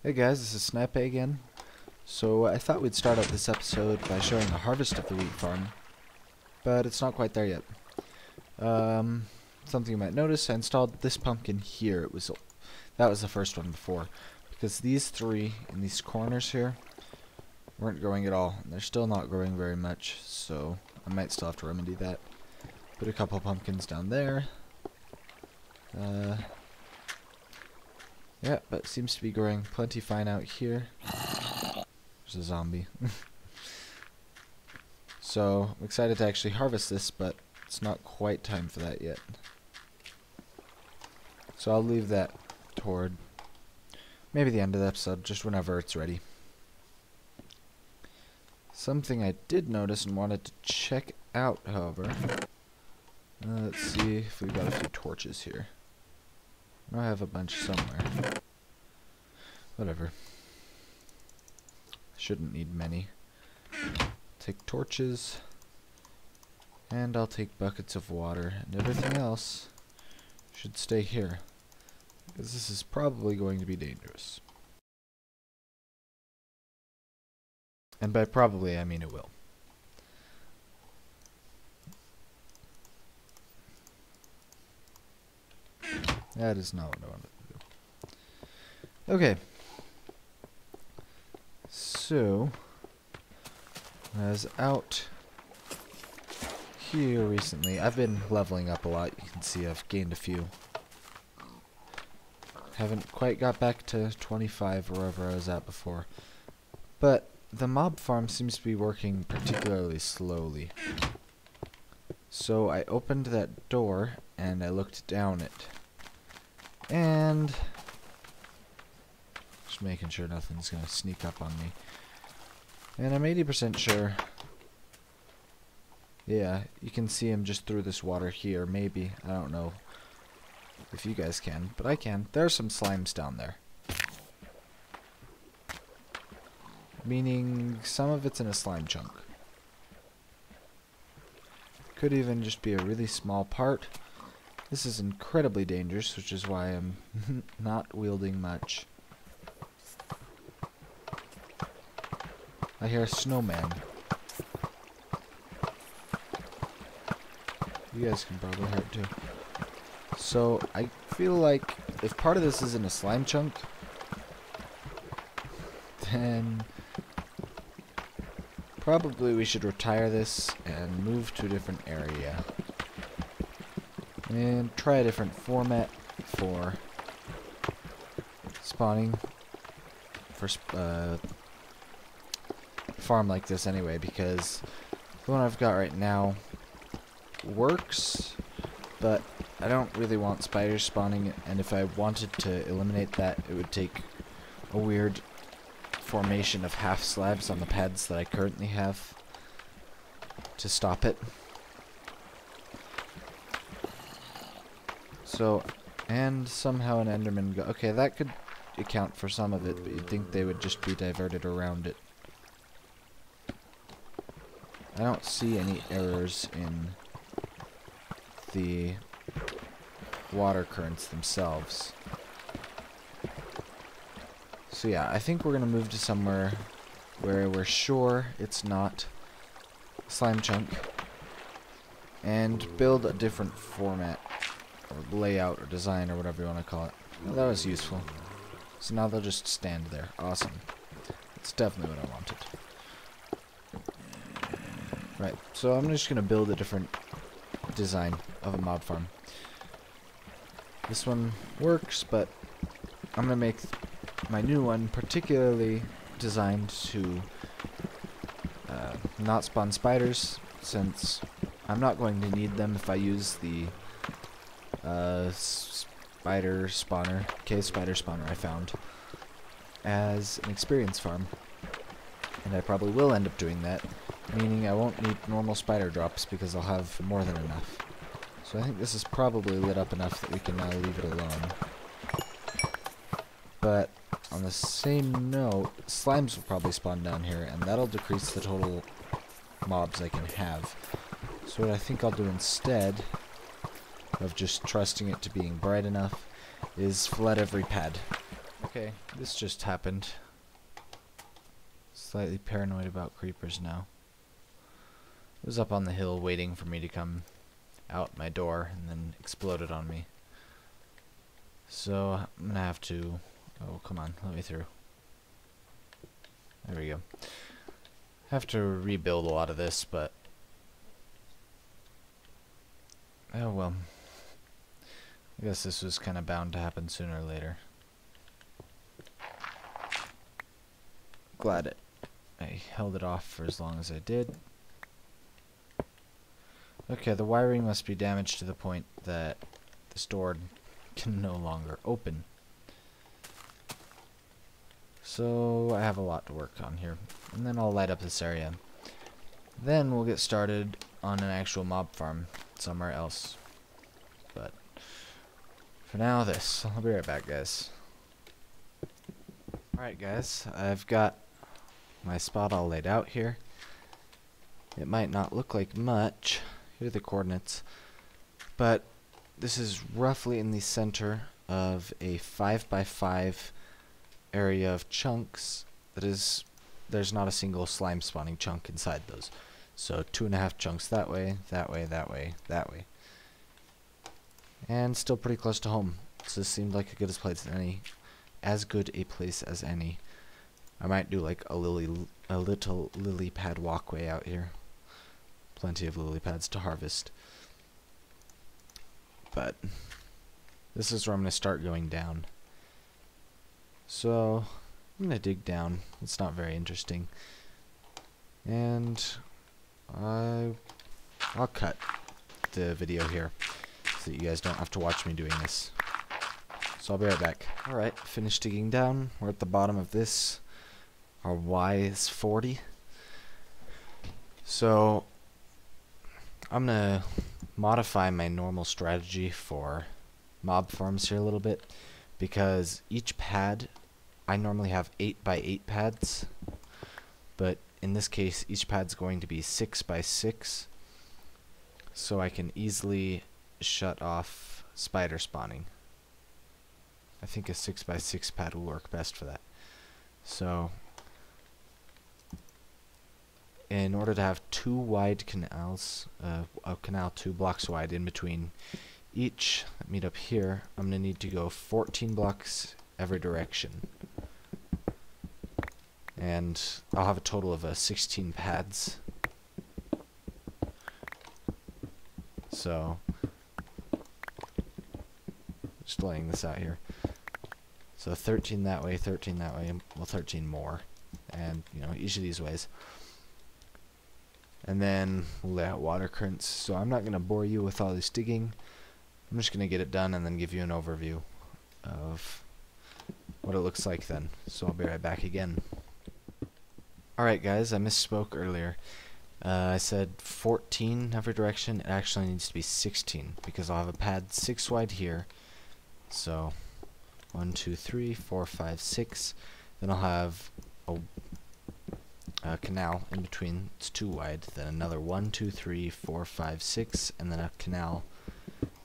Hey guys, this is Snipeye again. So I thought we'd start out this episode by showing the harvest of the wheat farm, but it's not quite there yet. Something you might notice, I installed this pumpkin here. That was the first one before, because these three in these corners here weren't growing at all, and they're still not growing very much, so I might still have to remedy that. Put a couple pumpkins down there. Yeah, but it seems to be growing plenty fine out here. There's a zombie. So, I'm excited to actually harvest this, but it's not quite time for that yet. So I'll leave that toward maybe the end of the episode, just whenever it's ready. Something I did notice and wanted to check out, however. Let's see if we've got a few torches here. I have a bunch somewhere. Whatever. Shouldn't need many. Take torches. And I'll take buckets of water. And everything else should stay here, because this is probably going to be dangerous. And by probably, I mean it will. That is not what I wanted to do. Okay. So, I was out here recently. I've been leveling up a lot. You can see I've gained a few. Haven't quite got back to 25 or wherever I was at before. But the mob farm seems to be working particularly slowly. So I opened that door and I looked down it. And just making sure nothing's gonna sneak up on me. And I'm 80% sure. Yeah, you can see him just through this water here, maybe. I don't know if you guys can, but I can. There are some slimes down there. Meaning some of it's in a slime chunk. Could even just be a really small part. This is incredibly dangerous, which is why I'm not wielding much. I hear a snowman. You guys can probably hear it too. So, I feel like if part of this is in a slime chunk, then probably we should retire this and move to a different area. And try a different format for spawning. For farm like this anyway, because the one I've got right now works, but I don't really want spiders spawning, and if I wanted to eliminate that, it would take a weird formation of half slabs on the pads that I currently have to stop it. So, and somehow an Enderman okay, that could account for some of it, but you'd think they would just be diverted around it. I don't see any errors in the water currents themselves. So yeah, I think we're gonna move to somewhere where we're sure it's not slime chunk, and build a different format or layout or design or whatever you want to call it. Well, that was useful. So now they'll just stand there. Awesome. That's definitely what I wanted. Right, so I'm just going to build a different design of a mob farm. This one works, but I'm going to make my new one particularly designed to not spawn spiders, since I'm not going to need them if I use the spider spawner, cave spider spawner I found as an experience farm. And I probably will end up doing that, meaning I won't need normal spider drops because I'll have more than enough. So I think this is probably lit up enough that we can now leave it alone. But on the same note, slimes will probably spawn down here, and that'll decrease the total mobs I can have. So what I think I'll do instead of just trusting it to being bright enough is flood every pad. Okay, this just happened. Slightly paranoid about creepers now. It was up on the hill waiting for me to come out my door and then exploded on me. So I'm gonna have to... Oh, come on, let me through. There we go. Have to rebuild a lot of this, but... Oh well. I guess this was kind of bound to happen sooner or later. Glad I held it off for as long as I did. Okay, the wiring must be damaged to the point that this door can no longer open. So I have a lot to work on here. And then I'll light up this area. Then we'll get started on an actual mob farm somewhere else. But for now, this. I'll be right back, guys. Alright, guys. I've got my spot all laid out here. It might not look like much. Here are the coordinates. But this is roughly in the center of a 5x5 area of chunks that is... There's not a single slime spawning chunk inside those. So 2.5 chunks that way, that way, that way, that way. And still pretty close to home. So this seemed like as good a place as any. I might do like a little lily pad walkway out here. Plenty of lily pads to harvest. But this is where I'm going to start going down. So I'm going to dig down. It's not very interesting. And I'll cut the video here so that you guys don't have to watch me doing this. So I'll be right back. Alright, finished digging down. We're at the bottom of this. Our Y is 40. So I'm going to modify my normal strategy for mob farms here a little bit, because each pad, I normally have 8x8 pads, but in this case each pad's going to be 6x6, so I can easily shut off spider spawning. I think a 6x6 pad will work best for that. So in order to have 2 wide canals, a canal 2 blocks wide in between each that meet up here, I'm going to need to go 14 blocks every direction. And I'll have a total of 16 pads. So, just laying this out here. So 13 that way, well 13 more. And, you know, each of these ways. And then we'll lay out water currents. So I'm not going to bore you with all this digging. I'm just going to get it done and then give you an overview of what it looks like then. So I'll be right back again. Alright guys, I misspoke earlier. I said 14 every direction. It actually needs to be 16 because I'll have a pad 6 wide here. So 1, 2, 3, 4, 5, 6. Then I'll have a canal in between. It's 2 wide. Then another 1, 2, 3, 4, 5, 6, and then a canal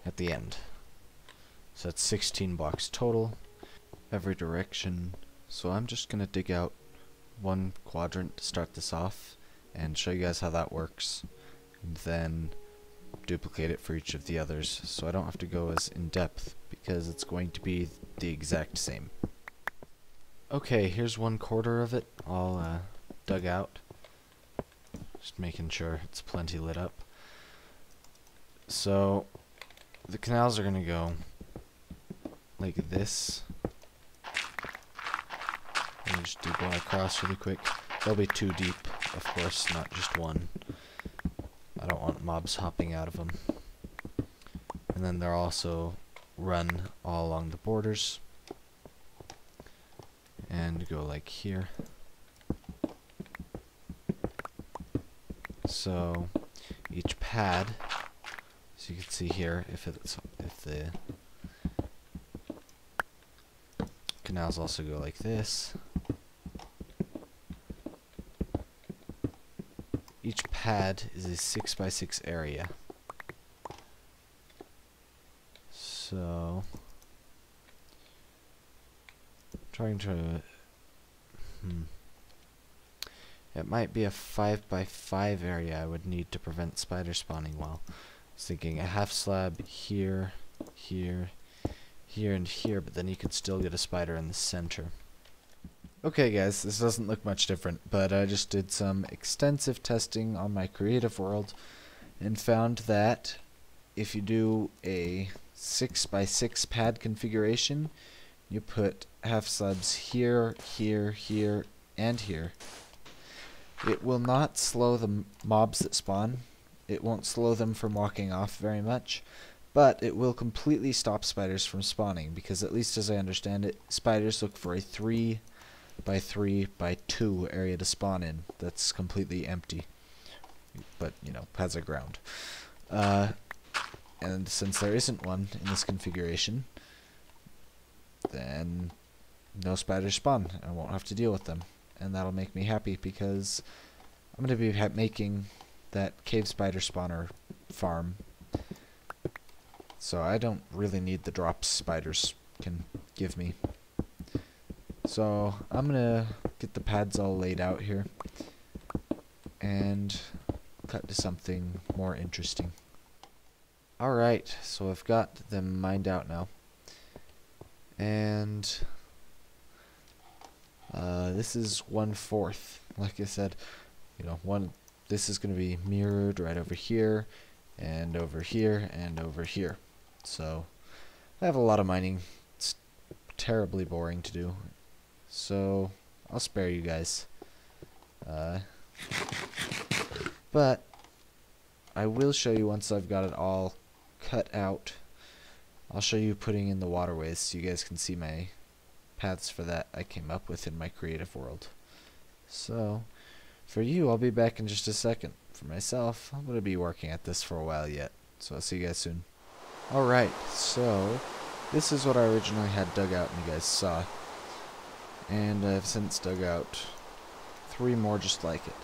at the end. So that's 16 blocks total, every direction. So I'm just gonna dig out one quadrant to start this off and show you guys how that works, and then duplicate it for each of the others so I don't have to go as in depth because it's going to be the exact same. Okay, here's 1/4 of it all dug out, just making sure it's plenty lit up. So the canals are gonna go like this. Let me just do one across really quick. They'll be 2 deep, of course, not just 1. I don't want mobs hopping out of them. And then they'll also run all along the borders and go like here. So each pad, as you can see here, if the canals also go like this, each pad is a 6x6 area. So trying to... It might be a 5x5 area I would need to prevent spider spawning well. I was thinking a half slab here, here, here, and here, but then you could still get a spider in the center. Okay guys, this doesn't look much different, but I just did some extensive testing on my creative world and found that if you do a 6x6 pad configuration, you put half slabs here, here, here, and here. It will not slow the mobs that spawn. It won't slow them from walking off very much, but it will completely stop spiders from spawning, because at least as I understand it, spiders look for a 3x3x2 area to spawn in that's completely empty, but you know, has a ground. And since there isn't one in this configuration, then no spiders spawn. I won't have to deal with them, and that'll make me happy, because I'm going to be making that cave spider spawner farm, so I don't really need the drops spiders can give me. So I'm gonna get the pads all laid out here and cut to something more interesting. Alright, so I've got them mined out now, and this is 1/4. Like I said, you know, this is going to be mirrored right over here, and over here, and over here. So I have a lot of mining. It's terribly boring to do, so I'll spare you guys. But I will show you once I've got it all cut out. I'll show you putting in the waterways so you guys can see my paths for that I came up with in my creative world. So for you, I'll be back in just a second. For myself, I'm going to be working at this for a while yet, so I'll see you guys soon. Alright, so this is what I originally had dug out and you guys saw. And I've since dug out 3 more just like it.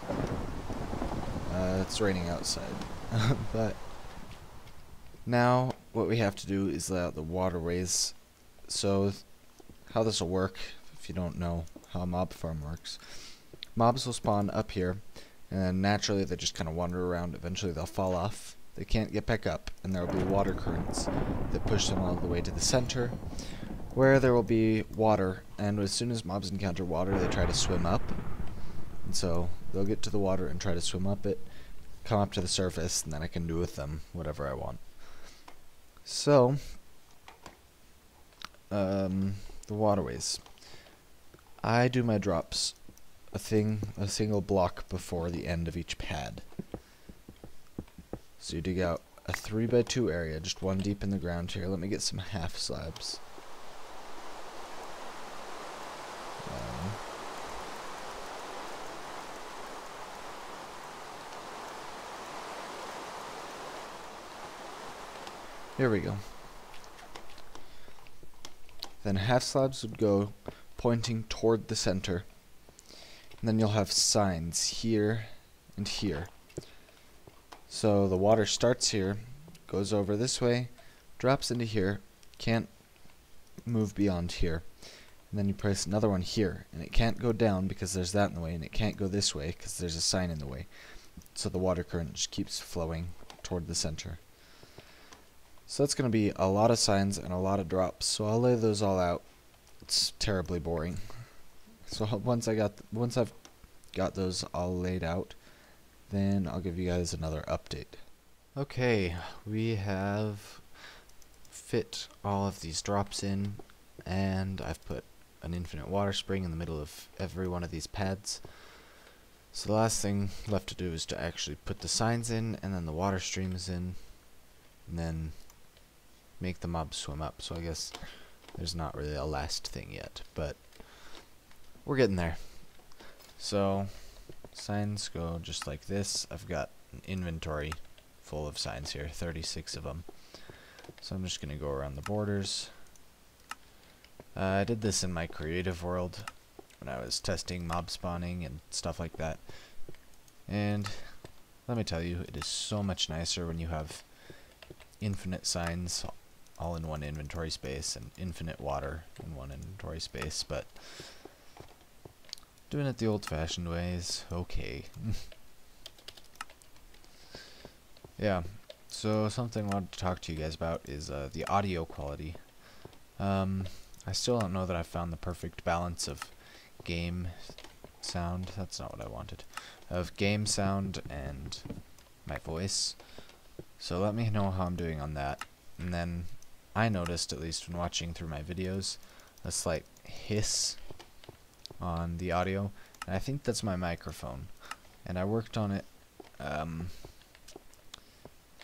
It's raining outside. But now what we have to do is lay out the waterways. So how this will work, if you don't know how a mob farm works, mobs will spawn up here, and then naturally they just kind of wander around. Eventually they'll fall off. They can't get back up, and there will be water currents that push them all the way to the center, where there will be water, and as soon as mobs encounter water, they try to swim up. And so they'll get to the water and try to swim up it, come up to the surface, and then I can do with them whatever I want. So, the waterways. I do my drops a single block before the end of each pad. So you dig out a 3x2 area, just 1 deep in the ground here. Let me get some half slabs. Here we go. Then half slabs would go pointing toward the center. And then you'll have signs here and here. So the water starts here, goes over this way, drops into here, can't move beyond here. And then you place another one here, and it can't go down because there's that in the way, and it can't go this way because there's a sign in the way. So the water current just keeps flowing toward the center. So that's going to be a lot of signs and a lot of drops, so I'll lay those all out. It's terribly boring. So once I've got those all laid out, then I'll give you guys another update. Okay, we have fit all of these drops in, and I've put an infinite water spring in the middle of every one of these pads. So the last thing left to do is to actually put the signs in, and then the water streams in, and then make the mobs swim up. So I guess there's not really a last thing yet, but we're getting there. So signs go just like this. I've got an inventory full of signs here, 36 of them. So I'm just going to go around the borders. I did this in my creative world when I was testing mob spawning and stuff like that. And let me tell you, it is so much nicer when you have infinite signs all in one inventory space and infinite water in one inventory space, but doing it the old-fashioned way is okay. Yeah, so something I wanted to talk to you guys about is the audio quality. I still don't know that I've found the perfect balance of game sound, that's not what I wanted, of game sound and my voice. So let me know how I'm doing on that. And then I noticed, at least when watching through my videos, a slight hiss on the audio, and I think that's my microphone. And I worked on it. I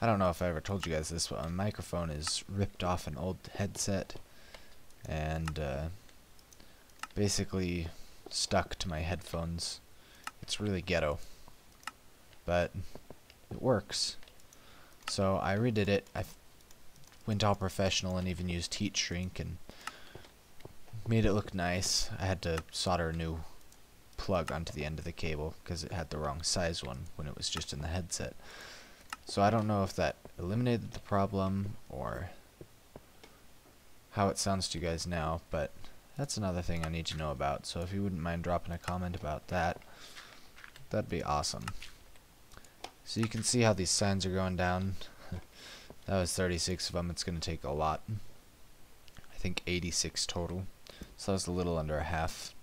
don't know if I ever told you guys this, but my microphone is ripped off an old headset and basically stuck to my headphones. It's really ghetto, but it works. So I redid it. I went all professional and even used heat shrink and made it look nice. I had to solder a new plug onto the end of the cable because it had the wrong size one when it was just in the headset. So I don't know if that eliminated the problem or how it sounds to you guys now, but that's another thing I need to know about. So if you wouldn't mind dropping a comment about that, that'd be awesome. So you can see how these signs are going down. That was 36 of them. It's going to take a lot. I think 86 total. So that was a little under a half.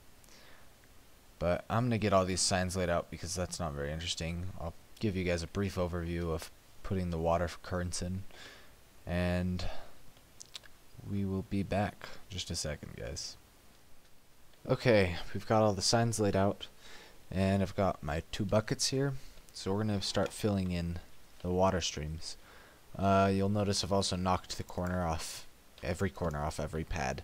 But I'm going to get all these signs laid out because that's not very interesting. I'll give you guys a brief overview of putting the water currents in. And we will be back in just a second, guys. Okay, we've got all the signs laid out. And I've got my 2 buckets here. So we're going to start filling in the water streams. You'll notice I've also knocked the corner off every pad.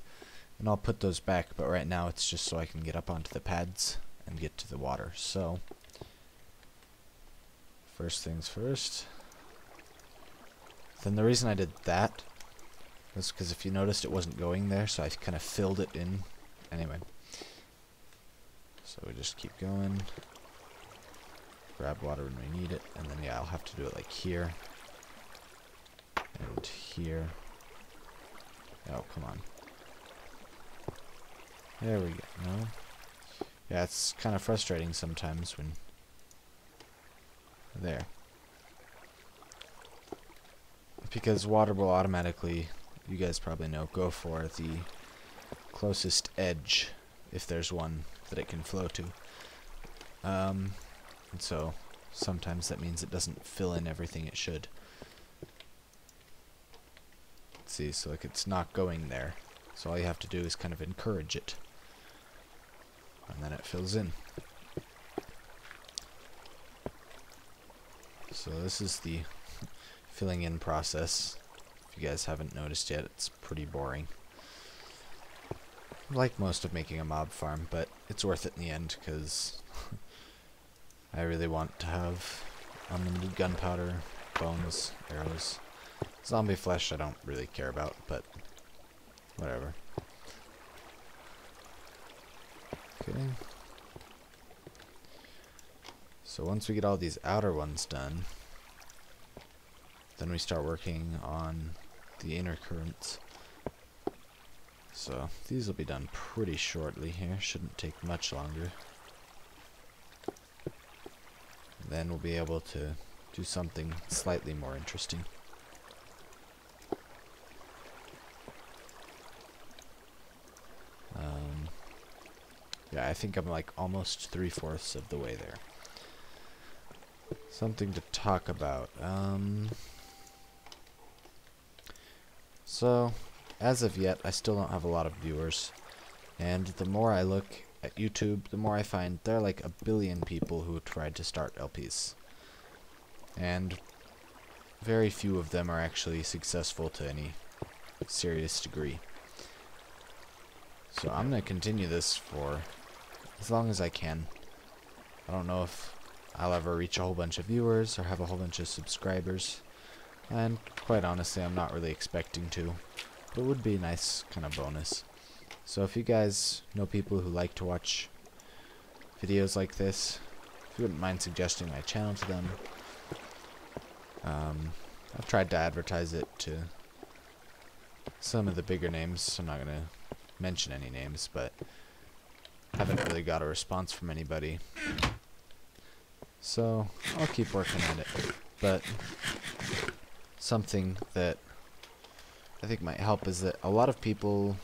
And I'll put those back, but right now it's just so I can get up onto the pads and get to the water. So, first things first. Then the reason I did that was because if you noticed it wasn't going there, so I kind of filled it in. Anyway. So we just keep going. Grab water when we need it, and then yeah, I'll have to do it like here. And here. Oh, come on. There we go. No. Yeah, it's kind of frustrating sometimes when... There. Because water will automatically, you guys probably know, go for the closest edge, if there's one that it can flow to. And so, sometimes that means it doesn't fill in everything it should. See, so like it's not going there. So all you have to do is kind of encourage it. And then it fills in. So this is the filling in process. If you guys haven't noticed yet, it's pretty boring. Like most of making a mob farm, but it's worth it in the end because I really want to have unlimited gunpowder, bones, arrows. Zombie flesh I don't really care about, but whatever. Okay. So once we get all these outer ones done, then we start working on the inner currents. So these will be done pretty shortly here, shouldn't take much longer. Then we'll be able to do something slightly more interesting. Yeah, I think I'm like almost 3/4 of the way there. Something to talk about. So, as of yet, I still don't have a lot of viewers. And the more I look at YouTube, the more I find there are like 1 billion people who tried to start LPs. And very few of them are actually successful to any serious degree. So I'm going to continue this for as long as I can. I don't know if I'll ever reach a whole bunch of viewers or have a whole bunch of subscribers. And quite honestly, I'm not really expecting to. But it would be a nice kind of bonus. So if you guys know people who like to watch videos like this, if you wouldn't mind suggesting my channel to them. I've tried to advertise it to some of the bigger names. I'm not going to mention any names, but haven't really got a response from anybody. So I'll keep working on it. But something that I think might help is that a lot of people,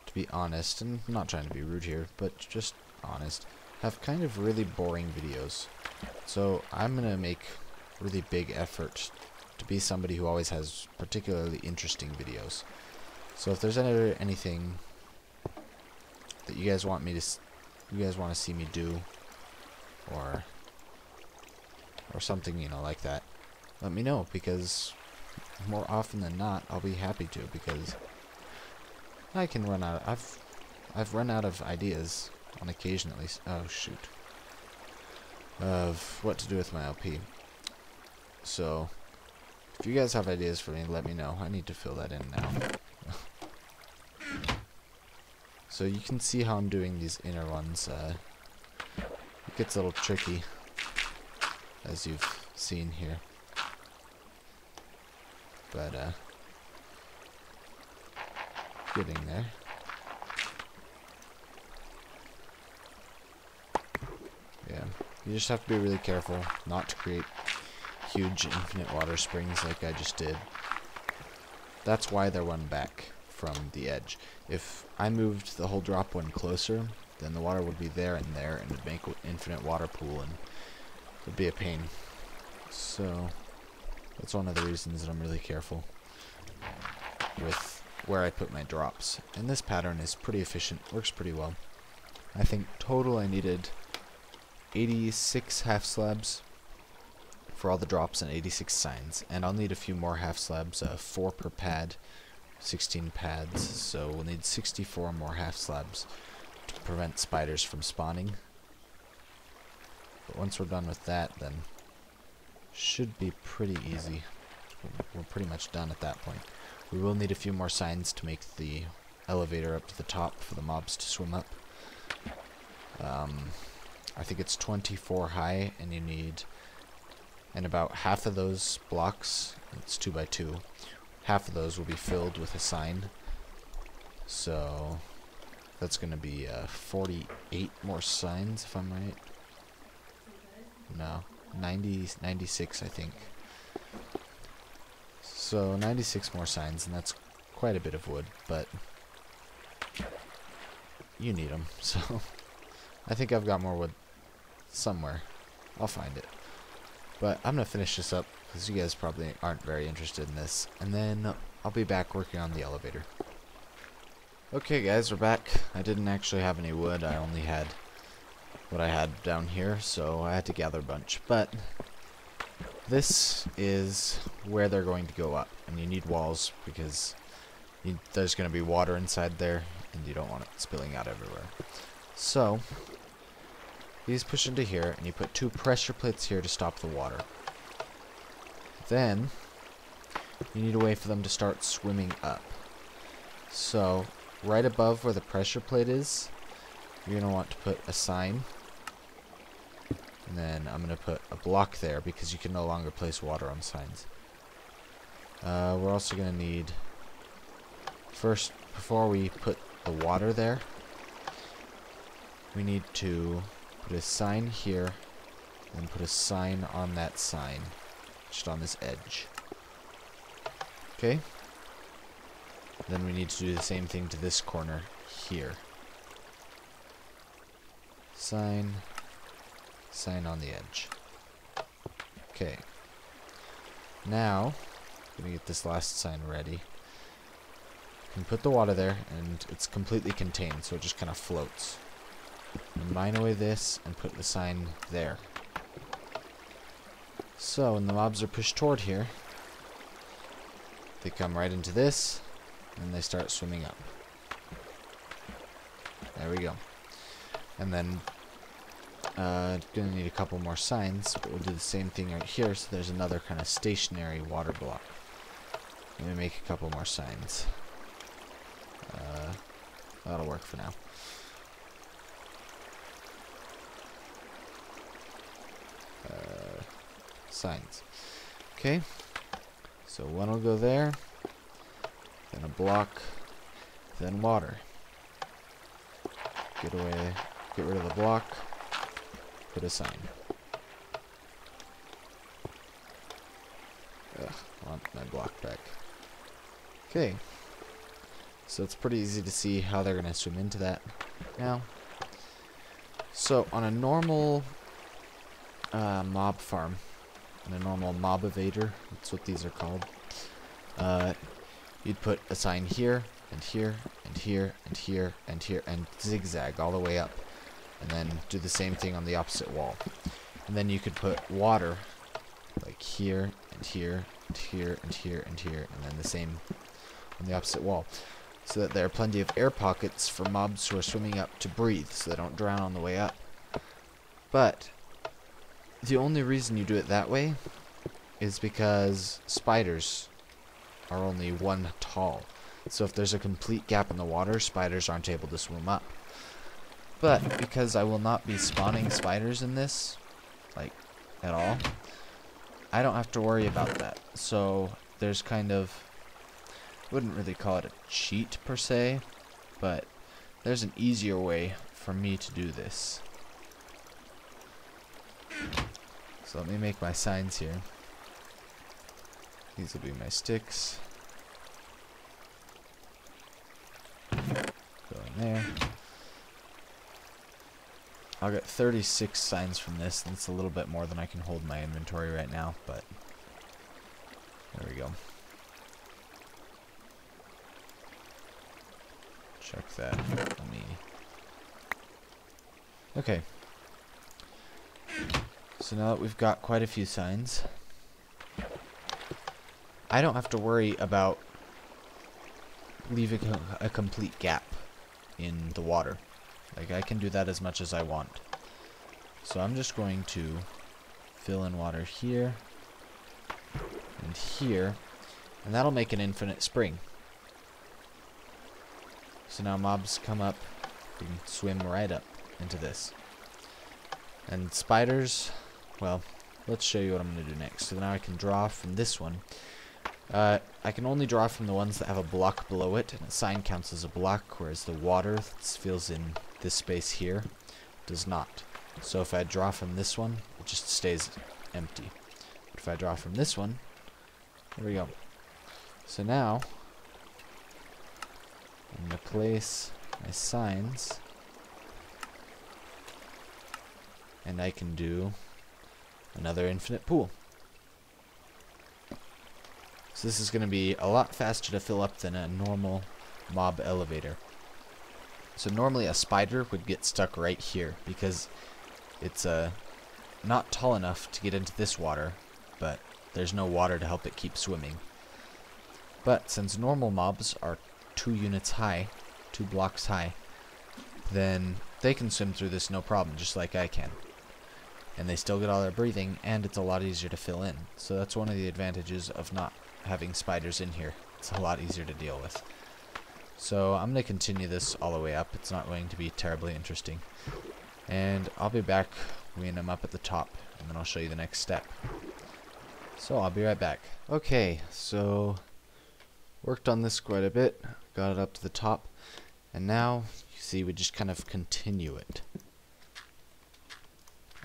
to be honest, and I'm not trying to be rude here, but just honest, have kind of really boring videos. So I'm going to make really big effort to be somebody who always has particularly interesting videos. So if there's anything that you guys want to see me do, or something, you know, like that, let me know, because more often than not I'll be happy to, because I can run out. I've run out of ideas on occasion, at least. Oh shoot. Of what to do with my LP. So if you guys have ideas for me, let me know. I need to fill that in now. So you can see how I'm doing these inner ones. It gets a little tricky, as you've seen here. But getting there. Yeah, you just have to be really careful not to create huge infinite water springs like I just did. That's why they're one back from the edge. If I moved the whole drop one closer, then the water would be there, and it'd make an infinite water pool, and it would be a pain. So that's one of the reasons that I'm really careful with where I put my drops. And this pattern is pretty efficient, works pretty well. I think total I needed 86 half slabs for all the drops and 86 signs. And I'll need a few more half slabs, 4 per pad, 16 pads, so we'll need 64 more half slabs to prevent spiders from spawning. But once we're done with that, then should be pretty easy. We're pretty much done at that point. We will need a few more signs to make the elevator up to the top for the mobs to swim up. I think it's 24 high, and you need, and about half of those blocks, it's 2 by 2, half of those will be filled with a sign. So that's going to be 48 more signs, if I'm right. No, 96 I think. So 96 more signs, and that's quite a bit of wood, but you need them. So I think I've got more wood somewhere. I'll find it. But I'm going to finish this up, because you guys probably aren't very interested in this, and then I'll be back working on the elevator. Okay guys, we're back. I didn't actually have any wood. I only had what I had down here, so I had to gather a bunch. But this is where they're going to go up, and you need walls, because there's going to be water inside there, and you don't want it spilling out everywhere. So these push into here, and you put 2 pressure plates here to stop the water. Then you need a way for them to start swimming up. So right above where the pressure plate is, you're going to want to put a sign. And then I'm going to put a block there, because you can no longer place water on signs. We're also going to need, first, before we put the water there, we need to put a sign here, and put a sign on that sign, just on this edge. Okay? Then we need to do the same thing to this corner here. Sign on the edge. Okay. Now, I'm gonna get this last sign ready. You can put the water there, and it's completely contained, so it just kind of floats. Mine away this, and put the sign there. So, when the mobs are pushed toward here, they come right into this, and they start swimming up. There we go. And then, gonna need a couple more signs, but we'll do the same thing right here, so there's another kind of stationary water block. Let me make a couple more signs. That'll work for now. Signs. Okay, so one will go there, then a block, then water. Get rid of the block, put a sign. Ugh, I want my block back. Okay. So it's pretty easy to see how they're going to swim into that now. So on a normal mob farm, on a normal mob evader, that's what these are called, you'd put a sign here, and here, and here, and here, and here, and zigzag all the way up. And then do the same thing on the opposite wall. And then you could put water, like here, and here, and here, and here, and here, and then the same on the opposite wall. So that there are plenty of air pockets for mobs who are swimming up to breathe, so they don't drown on the way up. But the only reason you do it that way is because spiders are only 1 tall. So if there's a complete gap in the water, spiders aren't able to swim up. But because I will not be spawning spiders in this, like, at all, I don't have to worry about that. So there's kind of, wouldn't really call it a cheat per se, but there's an easier way for me to do this. So let me make my signs here. These will be my sticks. Go in there. I'll get 36 signs from this, and it's a little bit more than I can hold in my inventory right now, but there we go. Check that. Let me. Okay. So now that we've got quite a few signs, I don't have to worry about leaving a complete gap in the water. Like, I can do that as much as I want. So I'm just going to fill in water here and here, and that'll make an infinite spring. So now mobs come up, they can swim right up into this. And spiders, well, let's show you what I'm going to do next. So now I can draw from this one. I can only draw from the ones that have a block below it, and a sign counts as a block, whereas the water that fills in this space here does not. So if I draw from this one, it just stays empty. But if I draw from this one, there we go. So now I'm going to place my signs, and I can do another infinite pool. So this is going to be a lot faster to fill up than a normal mob elevator. So normally a spider would get stuck right here because it's not tall enough to get into this water, but there's no water to help it keep swimming. But since normal mobs are 2 units high, 2 blocks high, then they can swim through this no problem, just like I can. And they still get all their breathing, and it's a lot easier to fill in. So that's one of the advantages of not having spiders in here. It's a lot easier to deal with. So I'm going to continue this all the way up. It's not going to be terribly interesting. And I'll be back when I'm up at the top, and then I'll show you the next step. So I'll be right back. Okay, so worked on this quite a bit. Got it up to the top. And now, you see, we just kind of continue it.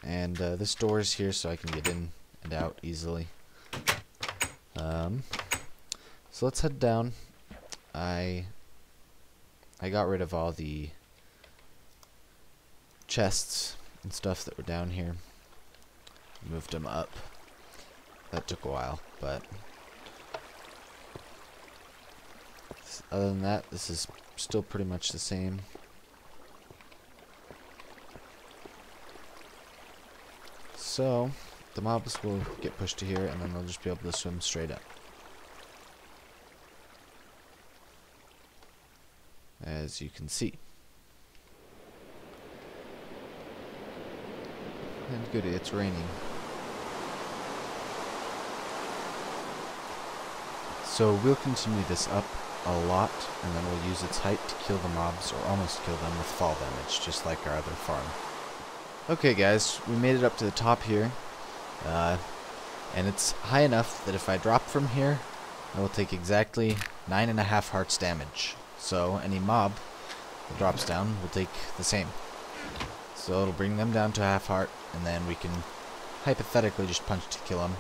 And this door is here so I can get in and out easily. So let's head down. I got rid of all the chests and stuff that were down here. Moved them up. That took a while, but other than that, this is still pretty much the same. So the mobs will get pushed to here, and then they'll just be able to swim straight up. As you can see. And goody, it's raining. So we'll continue this up a lot, and then we'll use its height to kill the mobs, or almost kill them with fall damage, just like our other farm. Okay guys, we made it up to the top here, and it's high enough that if I drop from here, that will take exactly 9.5 hearts damage. So any mob that drops down will take the same. So it'll bring them down to half heart, and then we can hypothetically just punch to kill them.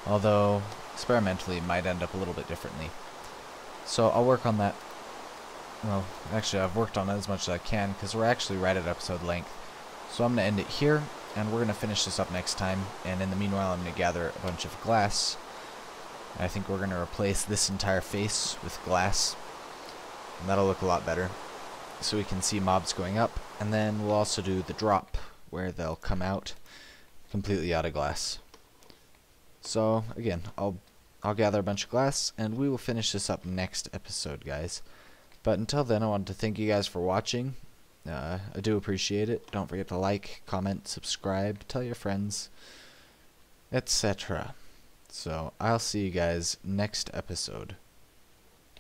Although, experimentally, it might end up a little bit differently. So I'll work on that. Well, actually, I've worked on it as much as I can, because we're actually right at episode length. So I'm going to end it here, and we're going to finish this up next time. And in the meanwhile, I'm going to gather a bunch of glass. I think we're going to replace this entire face with glass. And that'll look a lot better. So we can see mobs going up. And then we'll also do the drop, where they'll come out completely out of glass. So, again, I'll gather a bunch of glass, and we will finish this up next episode, guys. But until then, I wanted to thank you guys for watching. I do appreciate it. Don't forget to like, comment, subscribe, tell your friends, etc. So, I'll see you guys next episode.